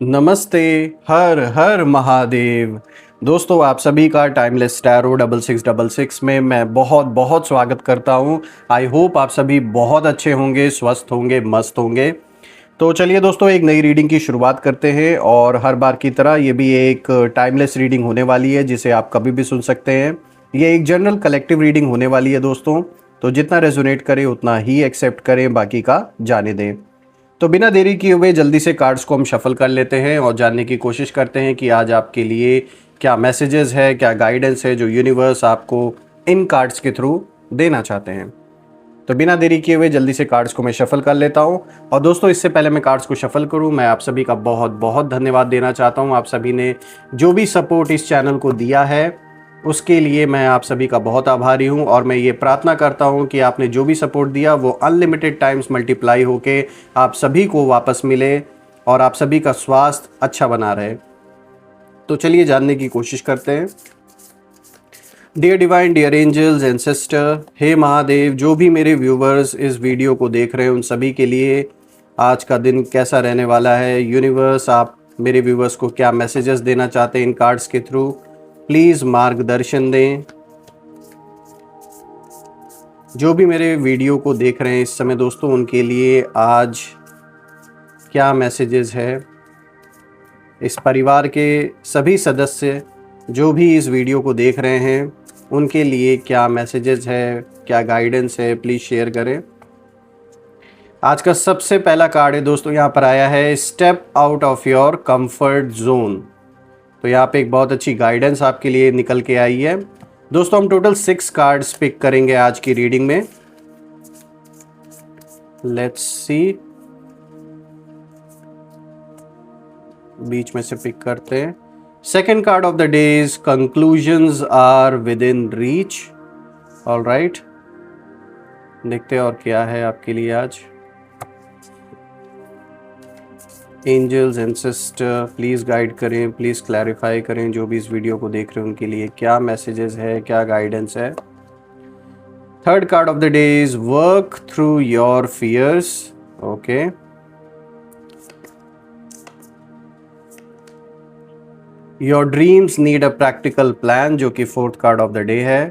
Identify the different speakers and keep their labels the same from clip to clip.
Speaker 1: नमस्ते। हर हर महादेव। दोस्तों, आप सभी का टाइमलेस टैरो 6666 में मैं बहुत बहुत स्वागत करता हूं। आई होप आप सभी बहुत अच्छे होंगे, स्वस्थ होंगे, मस्त होंगे। तो चलिए दोस्तों, एक नई रीडिंग की शुरुआत करते हैं और हर बार की तरह ये भी एक टाइमलेस रीडिंग होने वाली है जिसे आप कभी भी सुन सकते हैं। ये एक जनरल कलेक्टिव रीडिंग होने वाली है दोस्तों, तो जितना रेजोनेट करे उतना ही एक्सेप्ट करें, बाकी का जाने दें। तो बिना देरी किए हुए जल्दी से कार्ड्स को हम शफल कर लेते हैं और जानने की कोशिश करते हैं कि आज आपके लिए क्या मैसेजेस है, क्या गाइडेंस है जो यूनिवर्स आपको इन कार्ड्स के थ्रू देना चाहते हैं। तो बिना देरी किए हुए जल्दी से कार्ड्स को मैं शफल कर लेता हूं। और दोस्तों, इससे पहले मैं कार्ड्स को शफल करूं, मैं आप सभी का बहुत बहुत धन्यवाद देना चाहता हूं। आप सभी ने जो भी सपोर्ट इस चैनल को दिया है उसके लिए मैं आप सभी का बहुत आभारी हूं। और मैं ये प्रार्थना करता हूं कि आपने जो भी सपोर्ट दिया वो अनलिमिटेड टाइम्स मल्टीप्लाई होके आप सभी को वापस मिले और आप सभी का स्वास्थ्य अच्छा बना रहे। तो चलिए जानने की कोशिश करते हैं। Dear divine, dear angels, ancestor, हे महादेव, जो भी मेरे व्यूवर्स इस वीडियो को देख रहे हैं उन सभी के लिए आज का दिन कैसा रहने वाला है। यूनिवर्स आप मेरे व्यूवर्स को क्या मैसेजेस देना चाहते हैं इन कार्ड्स के थ्रू, प्लीज़ मार्गदर्शन दें। जो भी मेरे वीडियो को देख रहे हैं इस समय दोस्तों, उनके लिए आज क्या मैसेजेस है। इस परिवार के सभी सदस्य जो भी इस वीडियो को देख रहे हैं उनके लिए क्या मैसेजेस है, क्या गाइडेंस है, प्लीज़ शेयर करें। आज का सबसे पहला कार्ड है दोस्तों, यहाँ पर आया है step out of your comfort zone. तो यहाँ पे एक बहुत अच्छी गाइडेंस आपके लिए निकल के आई है दोस्तों। हम टोटल 6 कार्ड्स पिक करेंगे आज की रीडिंग में। लेट्स सी, बीच में से पिक करते हैं। Second card of the day is conclusions are within reach. All right, देखते हैं और क्या है आपके लिए आज। एंजल्स, एंसेस्टर, प्लीज़ गाइड करें, प्लीज़ क्लैरिफाई करें जो भी इस वीडियो को देख रहे हैं उनके लिए क्या मैसेजेस है, क्या गाइडेंस है। Third card of the day is work through your fears. Okay, your dreams need a practical plan, जो कि fourth card of the day है।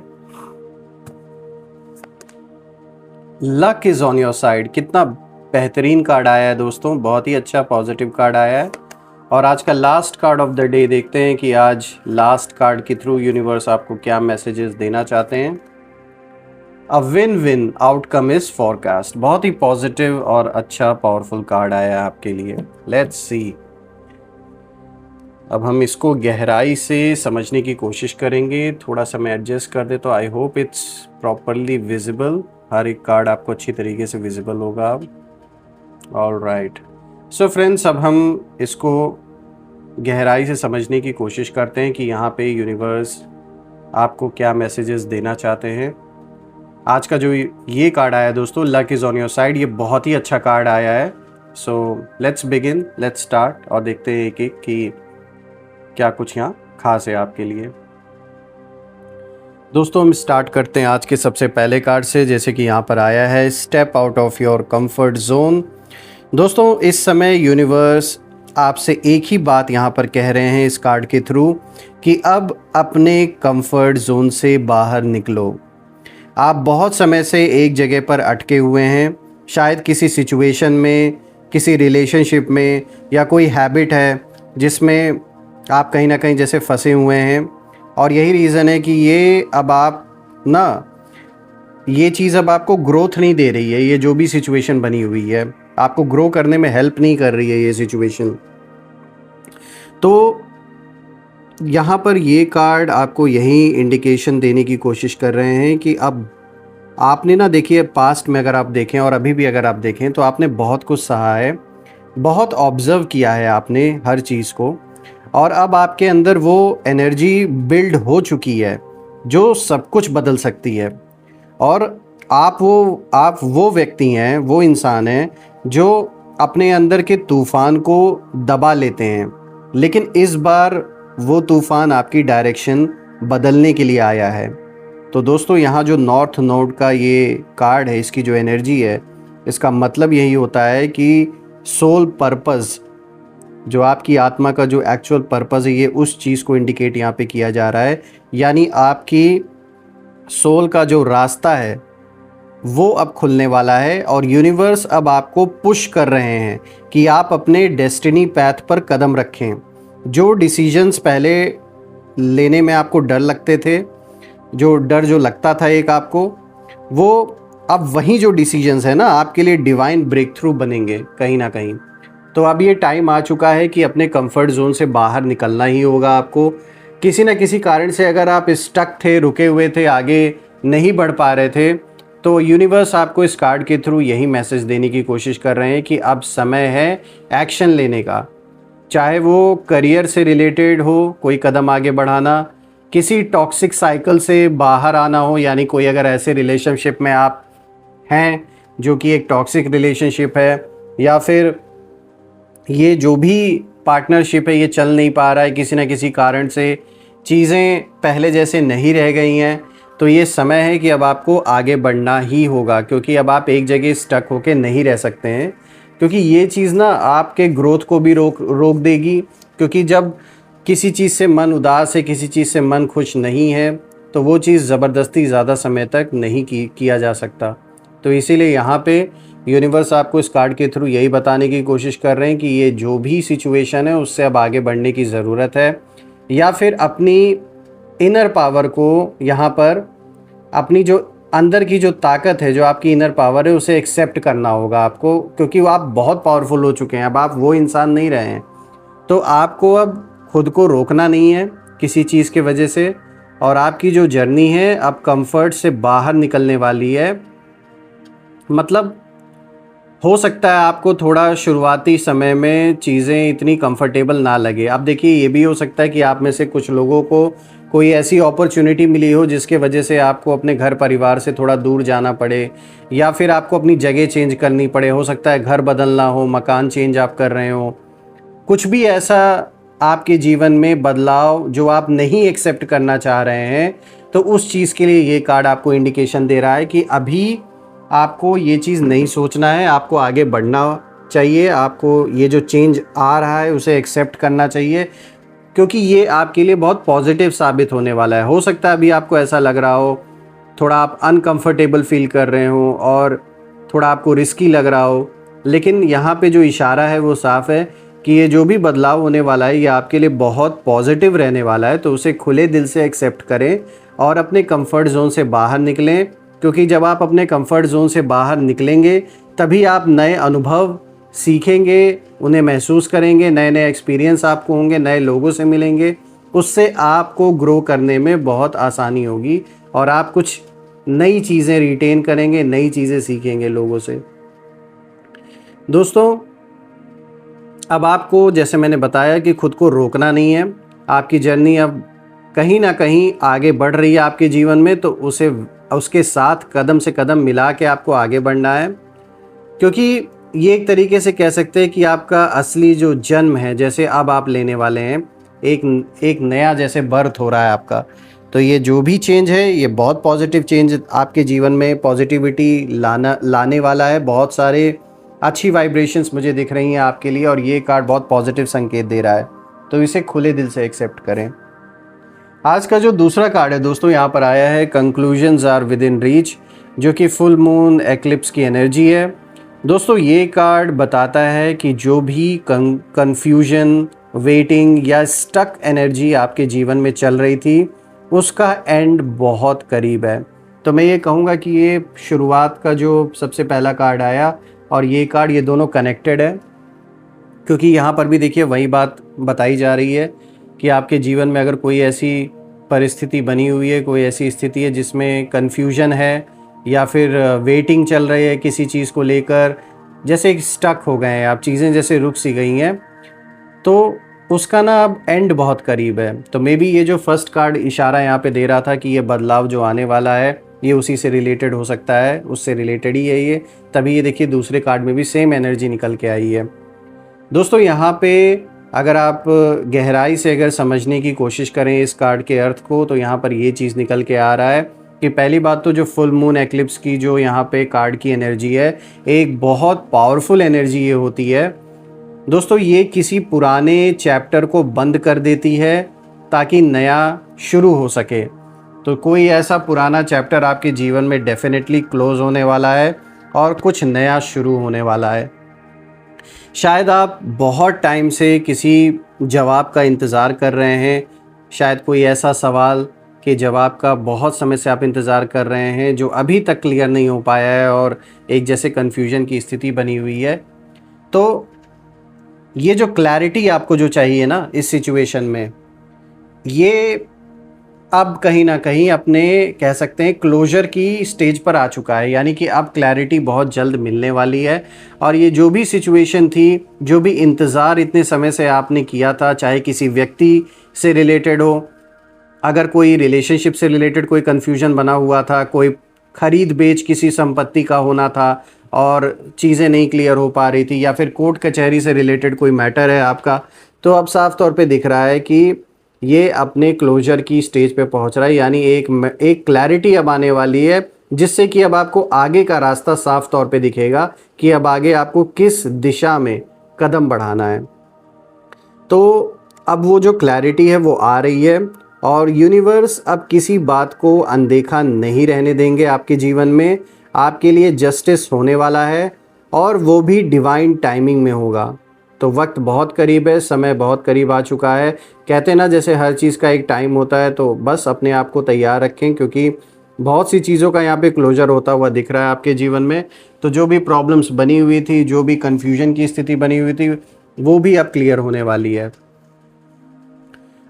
Speaker 1: Luck is on your side, कितना बेहतरीन कार्ड आया है दोस्तों, बहुत ही अच्छा पॉजिटिव कार्ड आया है। और आज का last card of the day देखते हैं कि आज लास्ट कार्ड के थ्रू यूनिवर्स आपको क्या मैसेजेस देना चाहते हैं। A win win outcome is forecast, बहुत ही पॉजिटिव और अच्छा पावरफुल कार्ड आया है आपके लिए। लेट्स सी, अब हम इसको गहराई से समझने की कोशिश करेंगे। थोड़ा सा मैं एडजस्ट कर दे तो I hope it's properly visible. हर एक कार्ड आपको अच्छी तरीके से विजिबल होगा अब। ऑल राइट, सो फ्रेंड्स, अब हम इसको गहराई से समझने की कोशिश करते हैं कि यहाँ पे यूनिवर्स आपको क्या मैसेजेस देना चाहते हैं। आज का जो ये कार्ड आया है दोस्तों, luck is on your side, ये बहुत ही अच्छा कार्ड आया है। So let's begin, let's start और देखते हैं एक एक कि क्या कुछ यहाँ खास है आपके लिए। दोस्तों, हम स्टार्ट करते हैं आज के सबसे पहले कार्ड से, जैसे कि यहाँ पर आया है step out of your comfort zone. दोस्तों, इस समय यूनिवर्स आपसे एक ही बात यहाँ पर कह रहे हैं इस कार्ड के थ्रू कि अब अपने कंफर्ट जोन से बाहर निकलो। आप बहुत समय से एक जगह पर अटके हुए हैं, शायद किसी सिचुएशन में, किसी रिलेशनशिप में, या कोई हैबिट है जिसमें आप कहीं ना कहीं जैसे फंसे हुए हैं। और यही रीज़न है कि ये अब आप ना, ये चीज़ अब आपको ग्रोथ नहीं दे रही है। ये जो भी सिचुएशन बनी हुई है आपको ग्रो करने में हेल्प नहीं कर रही है ये सिचुएशन। तो यहाँ पर ये कार्ड आपको यही इंडिकेशन देने की कोशिश कर रहे हैं कि अब आपने ना, देखिए पास्ट में अगर आप देखें और अभी भी अगर आप देखें तो आपने बहुत कुछ सहा है, बहुत ऑब्ज़र्व किया है आपने हर चीज़ को, और अब आपके अंदर वो एनर्जी बिल्ड हो चुकी है जो सब कुछ बदल सकती है। और आप वो व्यक्ति हैं, वो इंसान हैं जो अपने अंदर के तूफ़ान को दबा लेते हैं, लेकिन इस बार वो तूफ़ान आपकी डायरेक्शन बदलने के लिए आया है। तो दोस्तों, यहाँ जो नॉर्थ नोड का ये कार्ड है, इसकी जो एनर्जी है, इसका मतलब यही होता है कि सोल पर्पस, जो आपकी आत्मा का जो एक्चुअल पर्पस है, ये उस चीज़ को इंडिकेट यहाँ पे किया जा रहा है। यानी आपकी सोल का जो रास्ता है वो अब खुलने वाला है और यूनिवर्स अब आपको पुश कर रहे हैं कि आप अपने डेस्टिनी पैथ पर कदम रखें। जो डिसीजंस पहले लेने में आपको डर लगते थे, जो डर जो लगता था एक आपको, वो अब वही जो डिसीजंस है ना आपके लिए डिवाइन ब्रेक थ्रू बनेंगे कहीं ना कहीं। तो अब ये टाइम आ चुका है कि अपने कंफर्ट जोन से बाहर निकलना ही होगा आपको। किसी न किसी कारण से अगर आप स्टक थे, रुके हुए थे, आगे नहीं बढ़ पा रहे थे, तो यूनिवर्स आपको इस कार्ड के थ्रू यही मैसेज देने की कोशिश कर रहे हैं कि अब समय है एक्शन लेने का। चाहे वो करियर से रिलेटेड हो, कोई कदम आगे बढ़ाना, किसी टॉक्सिक साइकिल से बाहर आना हो, यानी कोई अगर ऐसे रिलेशनशिप में आप हैं जो कि एक टॉक्सिक रिलेशनशिप है, या फिर ये जो भी पार्टनरशिप है ये चल नहीं पा रहा है, किसी न किसी कारण से चीज़ें पहले जैसे नहीं रह गई हैं, तो ये समय है कि अब आपको आगे बढ़ना ही होगा, क्योंकि अब आप एक जगह स्टक होके नहीं रह सकते हैं। क्योंकि ये चीज़ ना आपके ग्रोथ को भी रोक देगी। क्योंकि जब किसी चीज़ से मन उदास है, किसी चीज़ से मन खुश नहीं है, तो वो चीज़ ज़बरदस्ती ज़्यादा समय तक नहीं किया जा सकता। तो इसीलिए यहाँ पे यूनिवर्स आपको इस कार्ड के थ्रू यही बताने की कोशिश कर रहे हैं कि ये जो भी सिचुएशन है उससे अब आगे बढ़ने की ज़रूरत है, या फिर अपनी इनर पावर को यहाँ पर, अपनी जो अंदर की जो ताकत है, जो आपकी इनर पावर है, उसे एक्सेप्ट करना होगा आपको। क्योंकि वो आप बहुत पावरफुल हो चुके हैं, अब आप वो इंसान नहीं रहे हैं। तो आपको अब खुद को रोकना नहीं है किसी चीज़ के वजह से, और आपकी जो जर्नी है अब कंफर्ट से बाहर निकलने वाली है। मतलब हो सकता है आपको थोड़ा शुरुआती समय में चीज़ें इतनी कंफर्टेबल ना लगे। अब देखिए, ये भी हो सकता है कि आप में से कुछ लोगों को कोई ऐसी अपॉर्चुनिटी मिली हो जिसके वजह से आपको अपने घर परिवार से थोड़ा दूर जाना पड़े, या फिर आपको अपनी जगह चेंज करनी पड़े। हो सकता है घर बदलना हो, मकान चेंज आप कर रहे हो, कुछ भी ऐसा आपके जीवन में बदलाव जो आप नहीं एक्सेप्ट करना चाह रहे हैं, तो उस चीज़ के लिए ये कार्ड आपको इंडिकेशन दे रहा है कि अभी आपको ये चीज़ नहीं सोचना है, आपको आगे बढ़ना चाहिए। आपको ये जो चेंज आ रहा है उसे एक्सेप्ट करना चाहिए, क्योंकि ये आपके लिए बहुत पॉजिटिव साबित होने वाला है। हो सकता है अभी आपको ऐसा लग रहा हो, थोड़ा आप अनकंफर्टेबल फील कर रहे हो और थोड़ा आपको रिस्की लग रहा हो, लेकिन यहाँ पे जो इशारा है वो साफ़ है कि ये जो भी बदलाव होने वाला है ये आपके लिए बहुत पॉजिटिव रहने वाला है। तो उसे खुले दिल से एक्सेप्ट करें और अपने कंफर्ट जोन से बाहर निकलें, क्योंकि जब आप अपने कंफर्ट जोन से बाहर निकलेंगे तभी आप नए अनुभव सीखेंगे, उन्हें महसूस करेंगे, नए नए एक्सपीरियंस आपको होंगे, नए लोगों से मिलेंगे। उससे आपको ग्रो करने में बहुत आसानी होगी और आप कुछ नई चीज़ें रिटेन करेंगे, नई चीज़ें सीखेंगे लोगों से। दोस्तों, अब आपको जैसे मैंने बताया कि खुद को रोकना नहीं है। आपकी जर्नी अब कहीं ना कहीं आगे बढ़ रही है आपके जीवन में, तो उसके साथ कदम से कदम मिला के आपको आगे बढ़ना है। क्योंकि ये एक तरीके से कह सकते हैं कि आपका असली जो जन्म है, जैसे अब आप लेने वाले हैं, एक नया जैसे बर्थ हो रहा है आपका। तो ये जो भी चेंज है ये बहुत पॉजिटिव चेंज आपके जीवन में पॉजिटिविटी लाने वाला है। बहुत सारे अच्छी वाइब्रेशंस मुझे दिख रही हैं आपके लिए, और ये कार्ड बहुत पॉजिटिव संकेत दे रहा है। तो इसे खुले दिल से एक्सेप्ट करें। आज का जो दूसरा कार्ड है दोस्तों, यहाँ पर आया है conclusions are within reach, जो कि फुल मून एक्लिप्स की एनर्जी है। दोस्तों, ये कार्ड बताता है कि जो भी कन्फ्यूजन, वेटिंग या स्टक एनर्जी आपके जीवन में चल रही थी, उसका एंड बहुत करीब है। तो मैं ये कहूँगा कि ये शुरुआत का जो सबसे पहला कार्ड आया और ये कार्ड, ये दोनों कनेक्टेड है। क्योंकि यहाँ पर भी देखिए वही बात बताई जा रही है कि आपके जीवन में अगर कोई ऐसी परिस्थिति बनी हुई है, कोई ऐसी स्थिति है जिसमें कन्फ्यूजन है या फिर वेटिंग चल रही है किसी चीज़ को लेकर, जैसे स्टक हो गए हैं आप, चीज़ें जैसे रुक सी गई हैं, तो उसका ना अब एंड बहुत करीब है। तो मे बी ये जो फर्स्ट कार्ड इशारा यहाँ पे दे रहा था कि ये बदलाव जो आने वाला है ये उसी से रिलेटेड हो सकता है, उससे रिलेटेड ही है ये। तभी ये देखिए दूसरे कार्ड में भी सेम एनर्जी निकल के आई है। दोस्तों, यहाँ पे अगर आप गहराई से अगर समझने की कोशिश करें इस कार्ड के अर्थ को, तो यहाँ पर ये चीज़ निकल के आ रहा है कि पहली बात तो जो फुल मून एक्लिप्स की जो यहाँ पे कार्ड की एनर्जी है, एक बहुत पावरफुल एनर्जी ये होती है। दोस्तों ये किसी पुराने चैप्टर को बंद कर देती है ताकि नया शुरू हो सके। तो कोई ऐसा पुराना चैप्टर आपके जीवन में डेफिनेटली क्लोज होने वाला है और कुछ नया शुरू होने वाला है। शायद आप बहुत टाइम से किसी जवाब का इंतज़ार कर रहे हैं, शायद कोई ऐसा सवाल के जवाब का बहुत समय से आप इंतज़ार कर रहे हैं जो अभी तक क्लियर नहीं हो पाया है और एक जैसे कन्फ्यूजन की स्थिति बनी हुई है। तो ये जो क्लैरिटी आपको जो चाहिए ना इस सिचुएशन में, ये अब कहीं ना कहीं अपने कह सकते हैं क्लोजर की स्टेज पर आ चुका है, यानी कि अब क्लैरिटी बहुत जल्द मिलने वाली है। और ये जो भी सिचुएशन थी, जो भी इंतज़ार इतने समय से आपने किया था, चाहे किसी व्यक्ति से रिलेटेड हो, अगर कोई रिलेशनशिप से रिलेटेड कोई कन्फ्यूजन बना हुआ था, कोई खरीद बेच किसी संपत्ति का होना था और चीज़ें नहीं क्लियर हो पा रही थी, या फिर कोर्ट कचहरी से रिलेटेड कोई मैटर है आपका, तो अब साफ तौर पे दिख रहा है कि ये अपने क्लोजर की स्टेज पे पहुंच रहा है। यानी एक क्लैरिटी अब आने वाली है, जिससे कि अब आपको आगे का रास्ता साफ तौर पे दिखेगा कि अब आगे आपको किस दिशा में कदम बढ़ाना है। तो अब वो जो क्लैरिटी है वो आ रही है और यूनिवर्स अब किसी बात को अनदेखा नहीं रहने देंगे आपके जीवन में। आपके लिए जस्टिस होने वाला है और वो भी डिवाइन टाइमिंग में होगा। तो वक्त बहुत करीब है, समय बहुत करीब आ चुका है। कहते हैं ना, जैसे हर चीज़ का एक टाइम होता है, तो बस अपने आप को तैयार रखें, क्योंकि बहुत सी चीज़ों का यहाँ पे क्लोजर होता हुआ दिख रहा है आपके जीवन में। तो जो भी प्रॉब्लम्स बनी हुई थी, जो भी कन्फ्यूजन की स्थिति बनी हुई थी, वो भी अब क्लियर होने वाली है।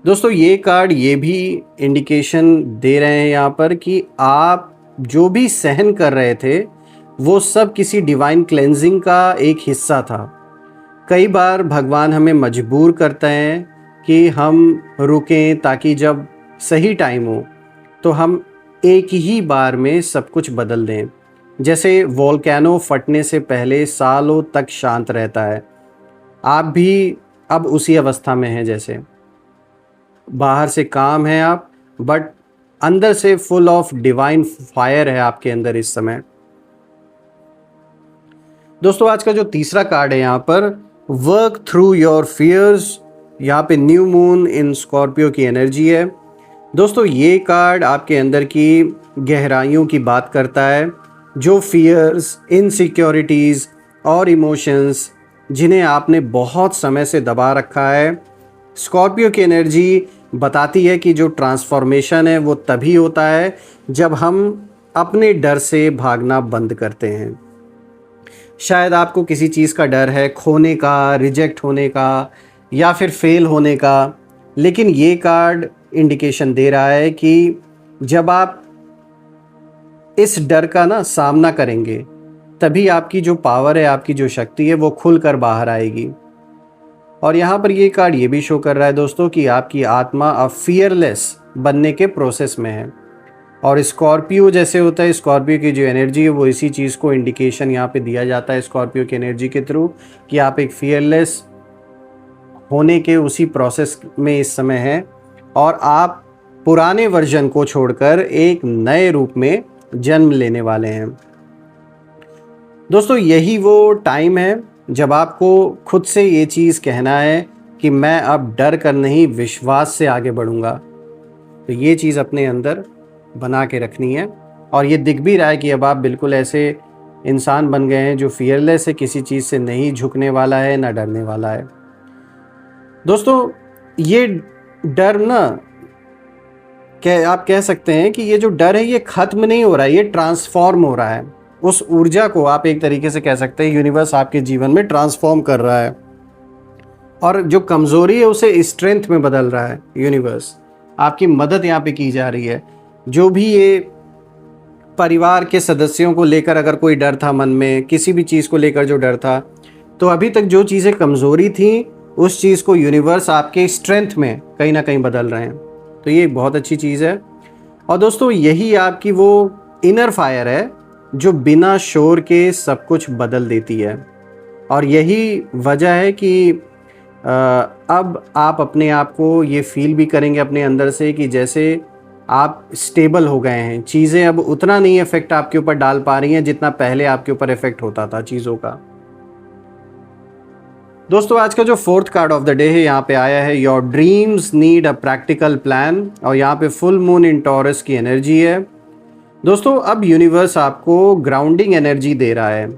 Speaker 1: दोस्तों ये कार्ड ये भी इंडिकेशन दे रहे हैं यहाँ पर कि आप जो भी सहन कर रहे थे वो सब किसी डिवाइन क्लेंजिंग का एक हिस्सा था। कई बार भगवान हमें मजबूर करते हैं कि हम रुकें, ताकि जब सही टाइम हो तो हम एक ही बार में सब कुछ बदल दें। जैसे वोल्केनो फटने से पहले सालों तक शांत रहता है, आप भी अब उसी अवस्था में हैं। जैसे बाहर से काम है आप, बट अंदर से फुल ऑफ डिवाइन फायर है आपके अंदर इस समय। दोस्तों आज का जो तीसरा कार्ड है यहाँ पर, वर्क थ्रू योर फियर्स, यहाँ पे न्यू मून इन स्कॉर्पियो की एनर्जी है। दोस्तों ये कार्ड आपके अंदर की गहराइयों की बात करता है, जो फियर्स, इनसिक्योरिटीज़ और इमोशंस जिन्हें आपने बहुत समय से दबा रखा है। स्कॉर्पियो की एनर्जी बताती है कि जो ट्रांसफॉर्मेशन है वो तभी होता है जब हम अपने डर से भागना बंद करते हैं। शायद आपको किसी चीज़ का डर है, खोने का, रिजेक्ट होने का, या फिर फेल होने का, लेकिन ये कार्ड इंडिकेशन दे रहा है कि जब आप इस डर का ना सामना करेंगे, तभी आपकी जो पावर है, आपकी जो शक्ति है, वो खुलकर बाहर आएगी। और यहाँ पर ये कार्ड ये भी शो कर रहा है दोस्तों कि आपकी आत्मा अब फियरलेस बनने के प्रोसेस में है। और स्कॉर्पियो जैसे होता है, स्कॉर्पियो की जो एनर्जी है वो इसी चीज़ को इंडिकेशन यहाँ पे दिया जाता है स्कॉर्पियो की एनर्जी के थ्रू, कि आप एक फियरलेस होने के उसी प्रोसेस में इस समय हैं और आप पुराने वर्जन को छोड़कर एक नए रूप में जन्म लेने वाले हैं। दोस्तों यही वो टाइम है जब आपको खुद से ये चीज़ कहना है कि मैं अब डर कर नहीं, विश्वास से आगे बढ़ूंगा। तो ये चीज़ अपने अंदर बना के रखनी है। और ये दिख भी रहा है कि अब आप बिल्कुल ऐसे इंसान बन गए हैं जो फियरलेस है, किसी चीज़ से नहीं झुकने वाला है, ना डरने वाला है। दोस्तों ये डर ना, आप कह सकते हैं कि ये जो डर है ये ख़त्म नहीं हो रहा है, ये ट्रांसफॉर्म हो रहा है। उस ऊर्जा को आप एक तरीके से कह सकते हैं यूनिवर्स आपके जीवन में ट्रांसफॉर्म कर रहा है, और जो कमज़ोरी है उसे स्ट्रेंथ में बदल रहा है यूनिवर्स। आपकी मदद यहाँ पे की जा रही है। जो भी ये परिवार के सदस्यों को लेकर अगर कोई डर था मन में, किसी भी चीज़ को लेकर जो डर था, तो अभी तक जो चीज़ें कमज़ोरी थी उस चीज़ को यूनिवर्स आपके स्ट्रेंथ में कहीं ना कहीं बदल रहे हैं। तो ये बहुत अच्छी चीज़ है। और दोस्तों यही आपकी वो इनर फायर है जो बिना शोर के सब कुछ बदल देती है। और यही वजह है कि अब आप अपने आप को ये फील भी करेंगे अपने अंदर से कि जैसे आप स्टेबल हो गए हैं। चीज़ें अब उतना नहीं इफेक्ट आपके ऊपर डाल पा रही हैं जितना पहले आपके ऊपर इफेक्ट होता था चीज़ों का। दोस्तों आज का जो fourth card of the day है यहाँ पे आया है your dreams need a practical plan, और यहाँ पे फुल मून इन टॉरस की एनर्जी है। दोस्तों अब यूनिवर्स आपको ग्राउंडिंग एनर्जी दे रहा है।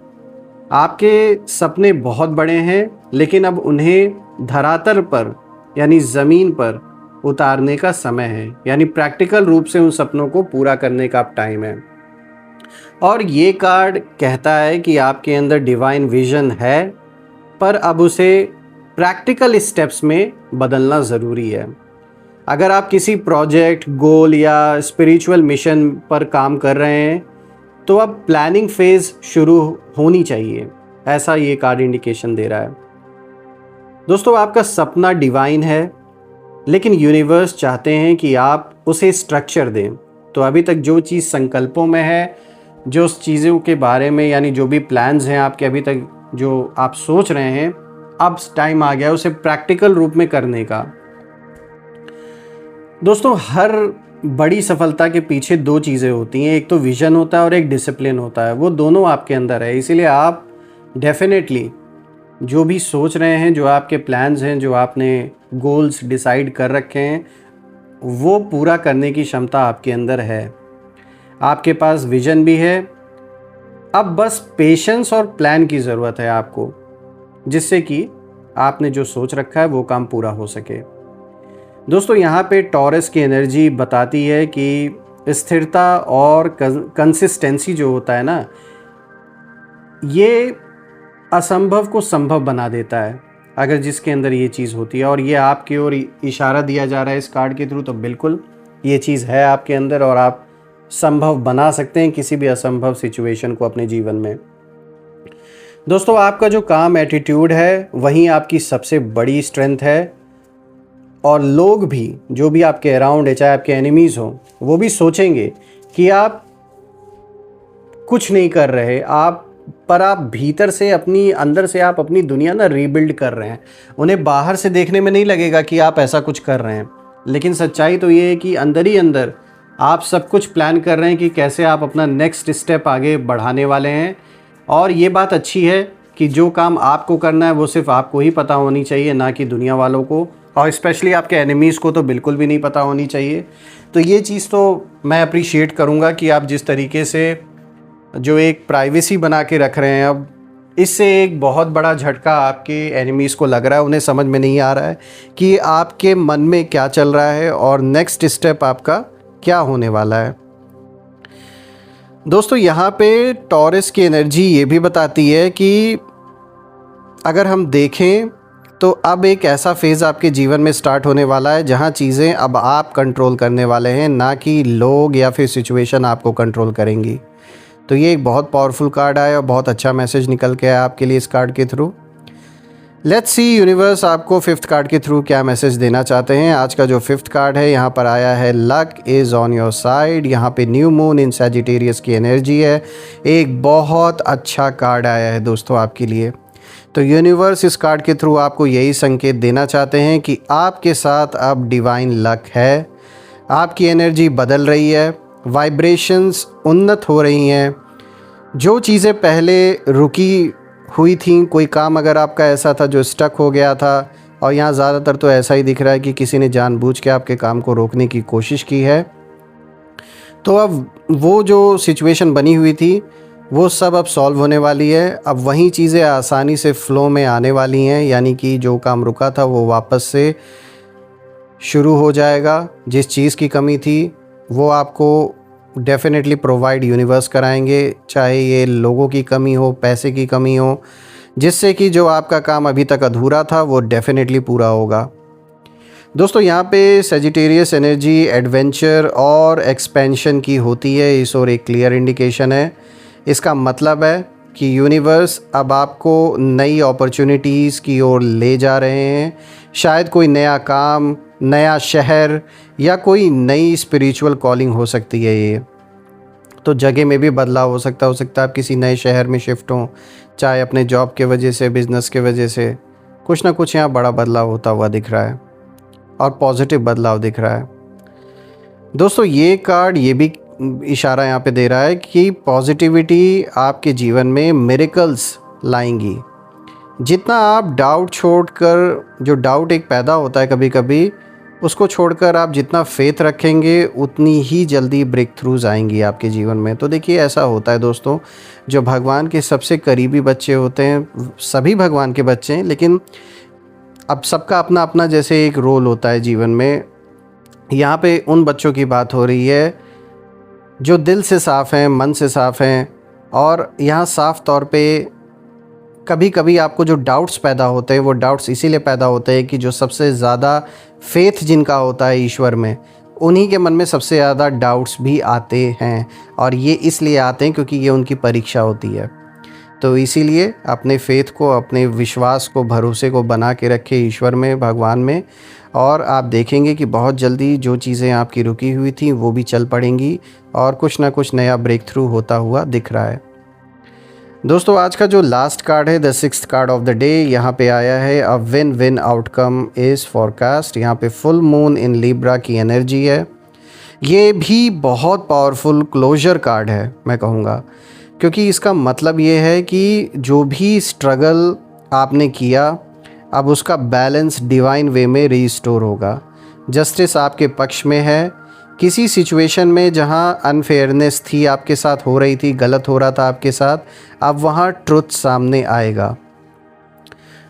Speaker 1: आपके सपने बहुत बड़े हैं, लेकिन अब उन्हें धरातल पर यानी ज़मीन पर उतारने का समय है, यानी प्रैक्टिकल रूप से उन सपनों को पूरा करने का अब टाइम है। और ये कार्ड कहता है कि आपके अंदर डिवाइन विजन है, पर अब उसे प्रैक्टिकल स्टेप्स में बदलना ज़रूरी है। अगर आप किसी प्रोजेक्ट, गोल या स्पिरिचुअल मिशन पर काम कर रहे हैं तो अब प्लानिंग फेज़ शुरू होनी चाहिए, ऐसा ये कार्ड इंडिकेशन दे रहा है। दोस्तों आपका सपना डिवाइन है, लेकिन यूनिवर्स चाहते हैं कि आप उसे स्ट्रक्चर दें। तो अभी तक जो चीज़ संकल्पों में है, जो चीज़ों के बारे में यानी जो भी प्लान्स हैं आपके अभी तक जो आप सोच रहे हैं, अब टाइम आ गया उसे प्रैक्टिकल रूप में करने का। दोस्तों हर बड़ी सफलता के पीछे दो चीज़ें होती हैं, एक तो विजन होता है और एक डिसिप्लिन होता है। वो दोनों आपके अंदर है, इसीलिए आप डेफिनेटली जो भी सोच रहे हैं, जो आपके प्लान्स हैं, जो आपने गोल्स डिसाइड कर रखे हैं, वो पूरा करने की क्षमता आपके अंदर है। आपके पास विजन भी है, अब बस पेशेंस और प्लान की ज़रूरत है आपको, जिससे कि आपने जो सोच रखा है वो काम पूरा हो सके। दोस्तों यहाँ पे टॉरस की एनर्जी बताती है कि स्थिरता और कंसिस्टेंसी जो होता है ना, ये असंभव को संभव बना देता है अगर जिसके अंदर ये चीज़ होती है। और ये आपकी ओर इशारा दिया जा रहा है इस कार्ड के थ्रू, तो बिल्कुल ये चीज़ है आपके अंदर और आप संभव बना सकते हैं किसी भी असंभव सिचुएशन को अपने जीवन में। दोस्तों आपका जो काम एटीट्यूड है वही आपकी सबसे बड़ी स्ट्रेंथ है, और लोग भी जो भी आपके अराउंड है, चाहे आपके एनिमीज़ हों, वो भी सोचेंगे कि आप कुछ नहीं कर रहे, पर आप भीतर से अपनी अंदर से आप अपनी दुनिया ना रीबिल्ड कर रहे हैं। उन्हें बाहर से देखने में नहीं लगेगा कि आप ऐसा कुछ कर रहे हैं, लेकिन सच्चाई तो ये है कि अंदर ही अंदर आप सब कुछ प्लान कर रहे हैं कि कैसे आप अपना नेक्स्ट स्टेप आगे बढ़ाने वाले हैं। और ये बात अच्छी है कि जो काम आपको करना है वो सिर्फ आपको ही पता होनी चाहिए, ना कि दुनिया वालों को, और स्पेशली आपके एनिमीज़ को तो बिल्कुल भी नहीं पता होनी चाहिए। तो ये चीज़ तो मैं अप्रिशिएट करूँगा कि आप जिस तरीके से जो एक प्राइवेसी बना के रख रहे हैं, अब इससे एक बहुत बड़ा झटका आपके एनिमीज़ को लग रहा है। उन्हें समझ में नहीं आ रहा है कि आपके मन में क्या चल रहा है और नेक्स्ट स्टेप आपका क्या होने वाला है। दोस्तों यहाँ पे टॉरस की एनर्जी ये भी बताती है कि अगर हम देखें तो अब एक ऐसा फेज़ आपके जीवन में स्टार्ट होने वाला है जहाँ चीज़ें अब आप कंट्रोल करने वाले हैं, ना कि लोग या फिर सिचुएशन आपको कंट्रोल करेंगी। तो ये एक बहुत पावरफुल कार्ड आया और बहुत अच्छा मैसेज निकल के आया आपके लिए इस कार्ड के थ्रू। लेट्स सी यूनिवर्स आपको फिफ्थ कार्ड के थ्रू क्या मैसेज देना चाहते हैं। आज का जो फिफ्थ कार्ड है यहाँ पर आया है luck is on your side. यहाँ पे न्यू मून इन सैजिटेरियस की एनर्जी है। एक बहुत अच्छा कार्ड आया है दोस्तों आपके लिए। तो यूनिवर्स इस कार्ड के थ्रू आपको यही संकेत देना चाहते हैं कि आपके साथ अब डिवाइन लक है। आपकी एनर्जी बदल रही है, वाइब्रेशंस उन्नत हो रही हैं। जो चीज़ें पहले रुकी हुई थी, कोई काम अगर आपका ऐसा था जो स्टक हो गया था, और यहाँ ज़्यादातर तो ऐसा ही दिख रहा है कि किसी ने जानबूझ के आपके काम को रोकने की कोशिश की है, तो अब वो जो सिचुएशन बनी हुई थी वो सब अब सॉल्व होने वाली है। अब वही चीज़ें आसानी से फ़्लो में आने वाली हैं, यानी कि जो काम रुका था वो वापस से शुरू हो जाएगा। जिस चीज़ की कमी थी वो आपको डेफिनेटली प्रोवाइड यूनिवर्स कराएंगे, चाहे ये लोगों की कमी हो, पैसे की कमी हो, जिससे कि जो आपका काम अभी तक अधूरा था वो डेफिनेटली पूरा होगा। दोस्तों यहाँ पे सैजिटेरियस एनर्जी एडवेंचर और एक्सपेंशन की होती है, इस और एक क्लियर इंडिकेशन है। इसका मतलब है कि यूनिवर्स अब आपको नई अपॉर्चुनिटीज़ की ओर ले जा रहे हैं। शायद कोई नया काम, नया शहर या कोई नई स्पिरिचुअल कॉलिंग हो सकती है। ये तो जगह में भी बदलाव हो सकता है आप किसी नए शहर में शिफ्ट हों, चाहे अपने जॉब के वजह से, बिज़नेस के वजह से, कुछ ना कुछ यहाँ बड़ा बदलाव होता हुआ दिख रहा है और पॉजिटिव बदलाव दिख रहा है। दोस्तों ये कार्ड ये भी इशारा यहाँ पे दे रहा है कि पॉजिटिविटी आपके जीवन में मिरेकल्स लाएंगी, जितना आप डाउट छोड़कर, जो डाउट एक पैदा होता है कभी कभी, उसको छोड़कर आप जितना फेथ रखेंगे उतनी ही जल्दी ब्रेक थ्रूज आएंगी आपके जीवन में। तो देखिए ऐसा होता है दोस्तों, जो भगवान के सबसे करीबी बच्चे होते हैं, सभी भगवान के बच्चे हैं, लेकिन अब सबका अपना अपना जैसे एक रोल होता है जीवन में। यहाँ पे उन बच्चों की बात हो रही है जो दिल से साफ़ हैं, मन से साफ़ हैं, और यहाँ साफ़ तौर पे कभी कभी आपको जो डाउट्स पैदा होते हैं वो डाउट्स इसीलिए पैदा होते हैं कि जो सबसे ज़्यादा फेथ जिनका होता है ईश्वर में, उन्हीं के मन में सबसे ज़्यादा डाउट्स भी आते हैं। और ये इसलिए आते हैं क्योंकि ये उनकी परीक्षा होती है। तो इसीलिए अपने फेथ को, अपने विश्वास को, भरोसे को बना के रखें ईश्वर में, भगवान में, और आप देखेंगे कि बहुत जल्दी जो चीज़ें आपकी रुकी हुई थी वो भी चल पड़ेंगी और कुछ ना कुछ नया ब्रेक थ्रू होता हुआ दिख रहा है। दोस्तों आज का जो लास्ट कार्ड है, the 6th card of the day, यहाँ पे आया है a win win outcome is forecast. यहाँ पे फुल मून इन लिब्रा की एनर्जी है। ये भी बहुत पावरफुल क्लोजर कार्ड है मैं कहूँगा, क्योंकि इसका मतलब ये है कि जो भी स्ट्रगल आपने किया, अब उसका बैलेंस डिवाइन वे में रीस्टोर होगा। जस्टिस आपके पक्ष में है। किसी सिचुएशन में जहाँ अनफेयरनेस थी, आपके साथ हो रही थी, गलत हो रहा था आपके साथ, अब वहाँ ट्रुथ सामने आएगा।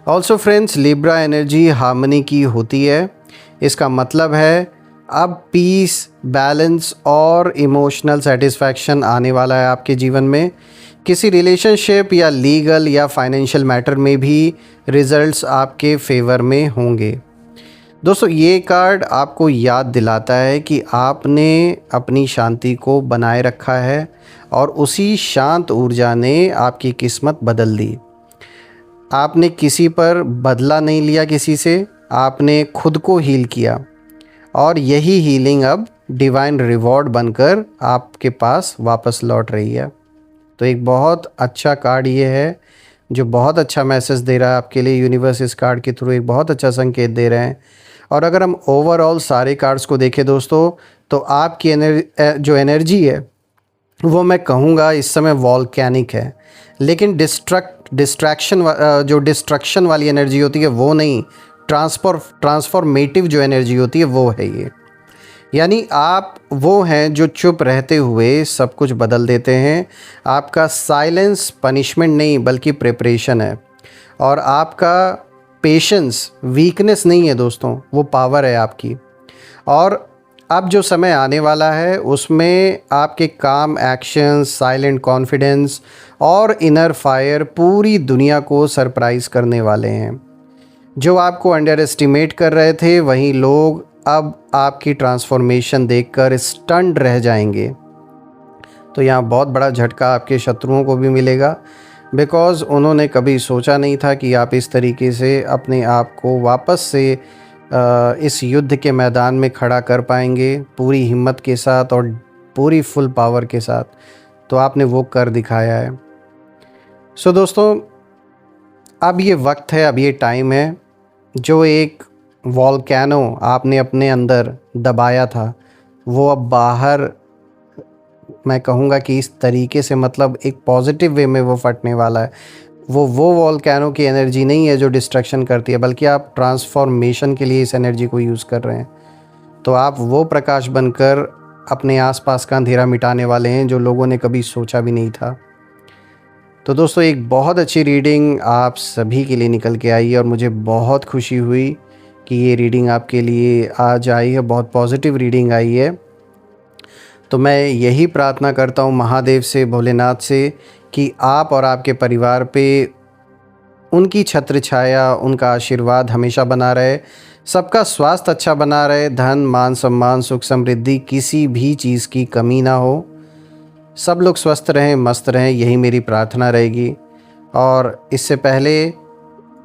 Speaker 1: Also friends, Libra energy harmony की होती है। इसका मतलब है अब पीस, बैलेंस और इमोशनल सेटिस्फैक्शन आने वाला है आपके जीवन में। किसी रिलेशनशिप या लीगल या फाइनेंशियल मैटर में भी रिजल्ट्स आपके फेवर में होंगे। दोस्तों ये कार्ड आपको याद दिलाता है कि आपने अपनी शांति को बनाए रखा है और उसी शांत ऊर्जा ने आपकी किस्मत बदल दी। आपने किसी पर बदला नहीं लिया, किसी से, आपने खुद को हील किया, और यही हीलिंग अब डिवाइन रिवॉर्ड बनकर आपके पास वापस लौट रही है। तो एक बहुत अच्छा कार्ड ये है जो बहुत अच्छा मैसेज दे रहा है आपके लिए। यूनिवर्स इस कार्ड के थ्रू एक बहुत अच्छा संकेत दे रहे हैं। और अगर हम ओवरऑल सारे कार्ड्स को देखें दोस्तों, तो आपकी जो एनर्जी है वो मैं कहूँगा इस समय वॉल्केनिक है, लेकिन डिस्ट्रक्शन वाली एनर्जी होती है वो नहीं, ट्रांसफॉर्मेटिव जो एनर्जी होती है वो है ये। यानी आप वो हैं जो चुप रहते हुए सब कुछ बदल देते हैं। आपका साइलेंस पनिशमेंट नहीं बल्कि प्रिपरेशन है, और आपका पेशेंस वीकनेस नहीं है दोस्तों, वो पावर है आपकी। और अब जो समय आने वाला है उसमें आपके काम, एक्शन, साइलेंट कॉन्फिडेंस और इनर फायर पूरी दुनिया को सरप्राइज़ करने वाले हैं। जो आपको अंडर एस्टिमेट कर रहे थे वहीं लोग अब आपकी ट्रांसफॉर्मेशन देखकर स्टन्ड रह जाएंगे। तो यहाँ बहुत बड़ा झटका आपके शत्रुओं को भी मिलेगा, बिकॉज़ उन्होंने कभी सोचा नहीं था कि आप इस तरीके से अपने आप को वापस से इस युद्ध के मैदान में खड़ा कर पाएंगे पूरी हिम्मत के साथ और पूरी फुल पावर के साथ। तो आपने वो कर दिखाया है। सो दोस्तों, अब ये वक्त है, अब ये टाइम है, जो एक वॉल्केनो आपने अपने अंदर दबाया था वो अब बाहर, मैं कहूँगा कि इस तरीके से, मतलब एक पॉजिटिव वे में वो फटने वाला है। वो वॉल्केनो की एनर्जी नहीं है जो डिस्ट्रक्शन करती है, बल्कि आप ट्रांसफॉर्मेशन के लिए इस एनर्जी को यूज़ कर रहे हैं। तो आप वो प्रकाश बनकर अपने आसपास का अंधेरा मिटाने वाले हैं जो लोगों ने कभी सोचा भी नहीं था। तो दोस्तों एक बहुत अच्छी रीडिंग आप सभी के लिए निकल के आई है, और मुझे बहुत खुशी हुई कि ये रीडिंग आपके लिए आज आई है, बहुत पॉजिटिव रीडिंग आई है। तो मैं यही प्रार्थना करता हूँ महादेव से, भोलेनाथ से, कि आप और आपके परिवार पे उनकी छत्र छाया, उनका आशीर्वाद हमेशा बना रहे, सबका स्वास्थ्य अच्छा बना रहे, धन, मान, सम्मान, सुख, समृद्धि, किसी भी चीज़ की कमी ना हो, सब लोग स्वस्थ रहें, मस्त रहें, यही मेरी प्रार्थना रहेगी। और इससे पहले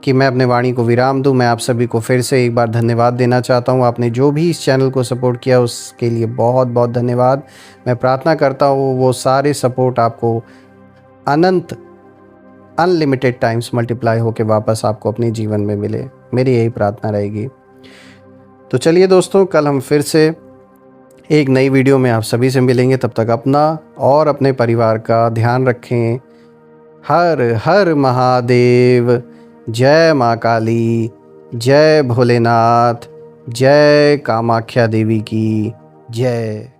Speaker 1: कि मैं अपने वाणी को विराम दूं, मैं आप सभी को फिर से एक बार धन्यवाद देना चाहता हूं। आपने जो भी इस चैनल को सपोर्ट किया उसके लिए बहुत बहुत धन्यवाद। मैं प्रार्थना करता हूं वो सारे सपोर्ट आपको अनंत, अनलिमिटेड टाइम्स मल्टीप्लाई होकर वापस आपको अपने जीवन में मिले, मेरी यही प्रार्थना रहेगी। तो चलिए दोस्तों, कल हम फिर से एक नई वीडियो में आप सभी से मिलेंगे। तब तक अपना और अपने परिवार का ध्यान रखें। हर हर महादेव। जय माँ काली, जय भोलेनाथ, जय कामाख्या देवी की जय।